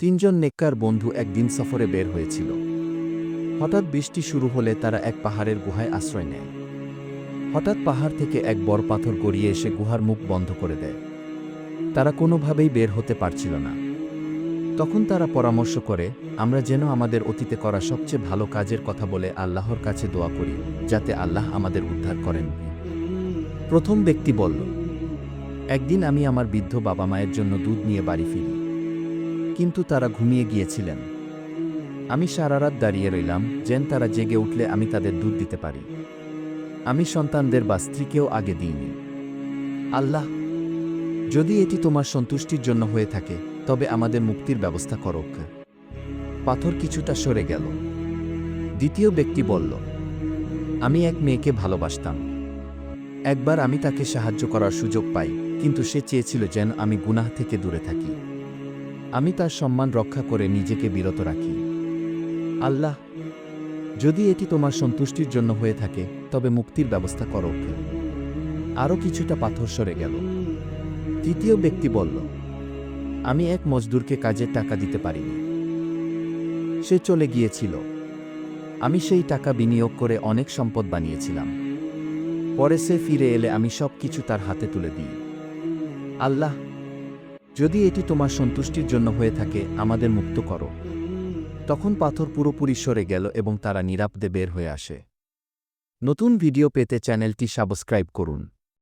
তিনজন নেককার বন্ধু একদিন সফরে বের হয়েছিল। হঠাৎ বৃষ্টি শুরু হলে তারা এক পাহাড়ের গুহায় আশ্রয় নেয়। হঠাৎ পাহাড় থেকে এক বড় পাথর গড়িয়ে এসে গুহার মুখ বন্ধ করে দেয়। তারা কোনোভাবেই বের হতে পারছিল না। তখন তারা পরামর্শ করে, আমরা যেন আমাদের অতীতে করা সবচেয়ে ভালো কাজের কথা বলে আল্লাহর কাছে দোয়া করি, যাতে আল্লাহ আমাদের উদ্ধার করেন। প্রথম ব্যক্তি বলল, একদিন আমি আমার বৃদ্ধ বাবা মায়ের জন্য দুধ নিয়ে বাড়ি ফিরি, কিন্তু তারা ঘুমিয়ে গিয়েছিলেন। আমি সারা রাত দাঁড়িয়ে রইলাম, যেন তারা জেগে উঠলে আমি তাদের দুধ দিতে পারি। আমি সন্তানদের বা স্ত্রীকেও আগে দিইনি। আল্লাহ, যদি এটি তোমার সন্তুষ্টির জন্য হয়ে থাকে, তবে আমাদের মুক্তির ব্যবস্থা করো। পাথর কিছুটা সরে গেল। দ্বিতীয় ব্যক্তি বলল, আমি এক মেয়েকে ভালোবাসতাম। একবার আমি তাকে সাহায্য করার সুযোগ পাই, কিন্তু সে চেয়েছিল যেন আমি গুনাহ থেকে দূরে থাকি। আমি তার সম্মান রক্ষা করে নিজেকে বিরত রাখি। আল্লাহ, যদি এটি তোমার সন্তুষ্টির জন্য হয়ে থাকে, তবে মুক্তির ব্যবস্থা করো। আরও কিছুটা পাথর সরে গেল। তৃতীয় ব্যক্তি বলল, আমি এক মজদুরকে কাজের টাকা দিতে পারিনি। সে চলে গিয়েছিল। আমি সেই টাকা বিনিয়োগ করে অনেক সম্পদ বানিয়েছিলাম। পরে সে ফিরে এলে আমি সব কিছু তার হাতে তুলে দিই। আল্লাহ, যদি এটি তোমার সন্তুষ্টির জন্য হয়ে থাকে, আমাদের মুক্ত করো। তখন পাথর পুরোপুরি সরে গেল এবং তারা নিরাপদে বের হয়ে আসে। নতুন ভিডিও পেতে চ্যানেলটি সাবস্ক্রাইব করুন।